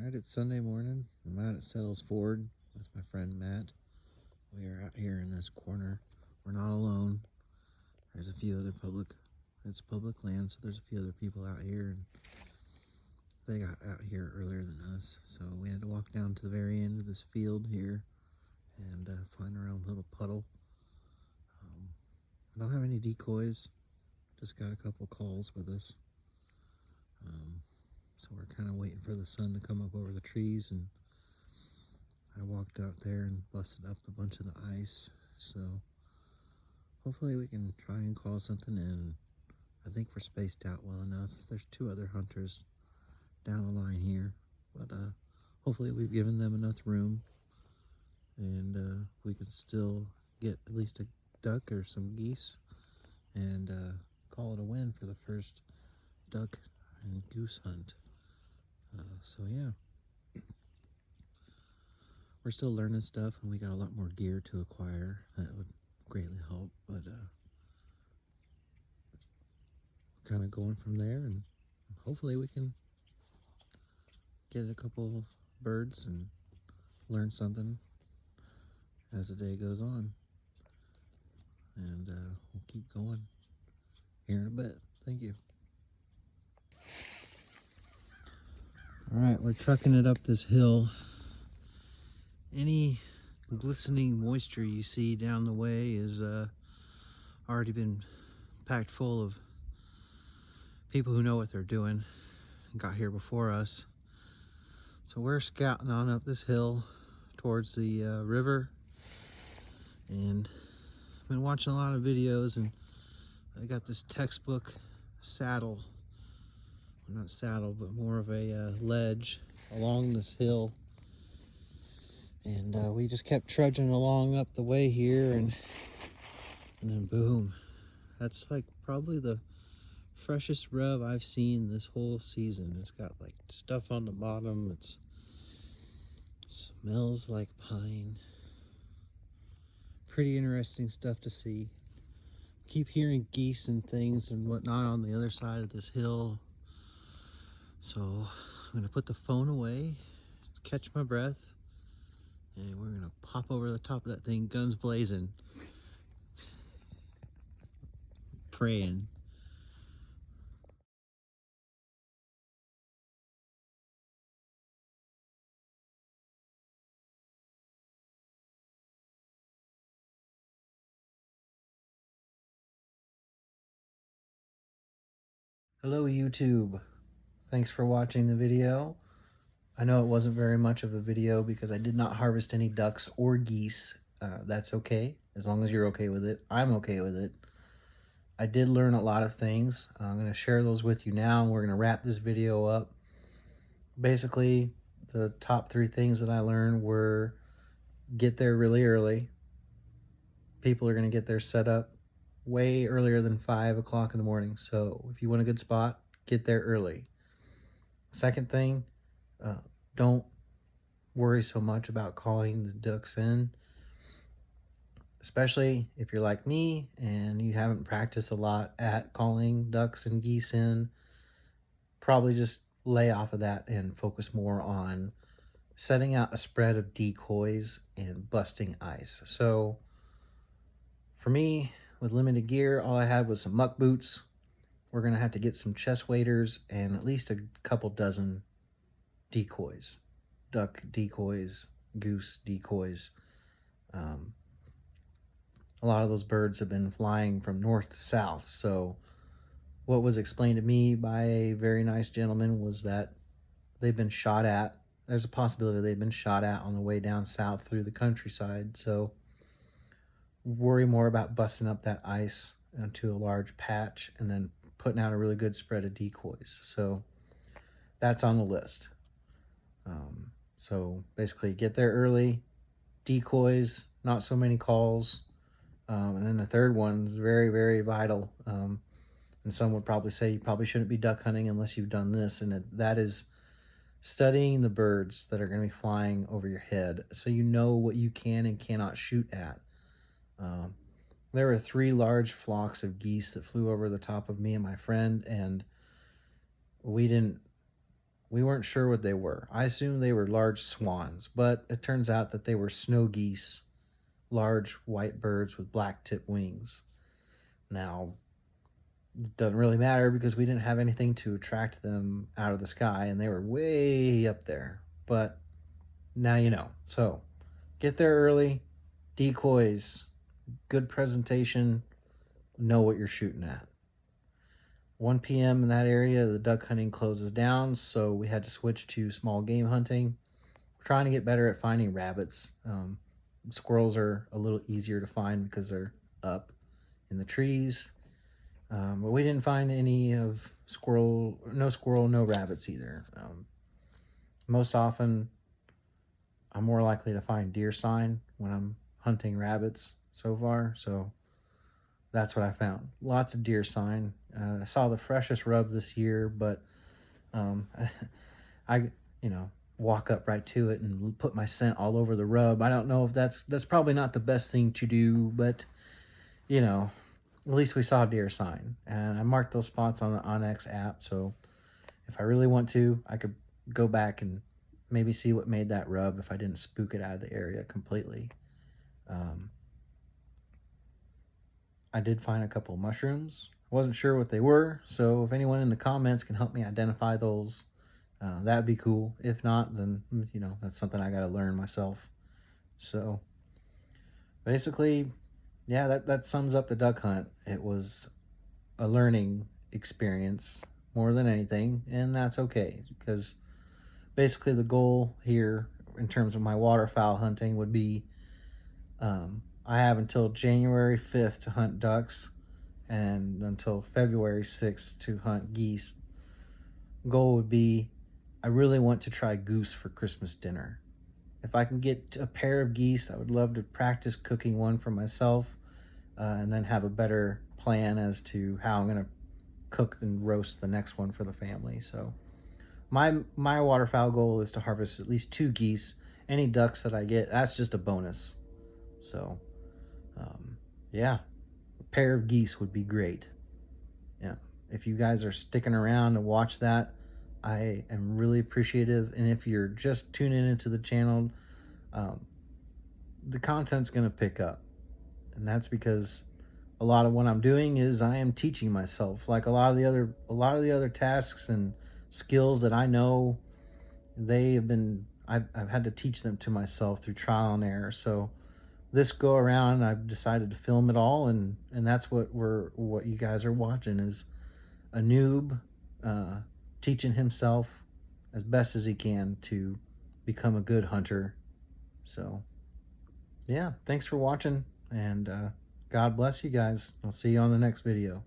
Alright, it's Sunday morning. I'm out at Settles Ford with my friend Matt. We are out here in this corner. We're not alone. There's a few other it's public land, so there's a few other people out here, and they got out here earlier than us. So we had to walk down to the very end of this field here and find our own little puddle. I don't have any decoys, just got a couple calls with us. So we're kind of waiting for the sun to come up over the trees, and I walked out there and busted up a bunch of the ice. So hopefully we can try and call something in. I think we're spaced out well enough. There's two other hunters down the line here, but hopefully we've given them enough room, and we can still get at least a duck or some geese and call it a win for the first duck and goose hunt. So yeah, we're still learning stuff, and we got a lot more gear to acquire that would greatly help, but kind of going from there, and hopefully we can get a couple birds and learn something as the day goes on, and we'll keep going here in a bit. Thank you. All right, we're trucking it up this hill. Any glistening moisture you see down the way is already been packed full of people who know what they're doing and got here before us. So we're scouting on up this hill towards the river, and I've been watching a lot of videos, and I got this textbook saddle, not saddle, but more of a ledge along this hill, and we just kept trudging along up the way here, and then boom, that's like probably the freshest rub I've seen this whole season. It's got like stuff on the bottom. It smells like pine. Pretty interesting stuff to see. Keep hearing geese and things and whatnot on the other side of this hill. So I'm gonna put the phone away, catch my breath, and we're gonna pop over the top of that thing, guns blazing, praying. Hello YouTube. Thanks for watching the video. I know it wasn't very much of a video because I did not harvest any ducks or geese. That's okay, as long as you're okay with it. I'm okay with it. I did learn a lot of things. I'm going to share those with you now, and we're going to wrap this video up. Basically, the top 3 things that I learned were: get there really early. People are going to get there set up way earlier than 5 o'clock in the morning. So if you want a good spot, get there early. Second thing, don't worry so much about calling the ducks in, especially if you're like me and you haven't practiced a lot at calling ducks and geese in. Probably just lay off of that and focus more on setting out a spread of decoys and busting ice. So for me, with limited gear, all I had was some muck boots. We're gonna have to get some chest waders and at least a couple dozen decoys, duck decoys, goose decoys. A lot of those birds have been flying from north to south, so what was explained to me by a very nice gentleman was that they've been shot at. There's a possibility they've been shot at on the way down south through the countryside, so worry more about busting up that ice into a large patch and then putting out a really good spread of decoys. So that's on the list. So basically get there early, decoys, not so many calls, and then the third one is very, very vital. And some would probably say you probably shouldn't be duck hunting unless you've done this, and that is studying the birds that are going to be flying over your head, so you know what you can and cannot shoot at. There were 3 large flocks of geese that flew over the top of me and my friend, and we didn't We weren't sure what they were. I assumed they were large swans, but it turns out that they were snow geese, large white birds with black tip wings. Now, it doesn't really matter because we didn't have anything to attract them out of the sky, and they were way up there. But now you know. So get there early, decoys, good presentation, know what you're shooting at. 1 p.m. in that area, the duck hunting closes down, so we had to switch to small game hunting. We're trying to get better at finding rabbits. Squirrels are a little easier to find because they're up in the trees. But we didn't find any of no rabbits either. Most often, I'm more likely to find deer sign when I'm hunting rabbits so far, so that's what I found. Lots of deer sign. I saw the freshest rub this year, but I walk up right to it and put my scent all over the rub. I don't know if that's probably not the best thing to do, but at least we saw deer sign, and I marked those spots on the onX app. So if I really want to, I could go back and maybe see what made that rub if I didn't spook it out of the area completely. I did find a couple of mushrooms. I wasn't sure what they were, so if anyone in the comments can help me identify those, that'd be cool. If not, then that's something I got to learn myself. So basically, yeah, that sums up the duck hunt. It was a learning experience more than anything, and that's okay, because basically the goal here in terms of my waterfowl hunting would be I have until January 5th to hunt ducks and until February 6th to hunt geese. Goal would be I really want to try goose for Christmas dinner. If I can get a pair of geese, I would love to practice cooking one for myself and then have a better plan as to how I'm going to cook and roast the next one for the family. So my waterfowl goal is to harvest at least 2 geese. Any ducks that I get, that's just a bonus. So yeah, a pair of geese would be great. Yeah, if you guys are sticking around to watch that, I am really appreciative. And if you're just tuning into the channel, the content's going to pick up, and that's because a lot of what I'm doing is I am teaching myself. Like a lot of the other tasks and skills that I know, I've had to teach them to myself through trial and error. So this go around, I've decided to film it all, and that's what you guys are watching is a noob teaching himself as best as he can to become a good hunter. So yeah, thanks for watching, and God bless you guys. I'll see you on the next video.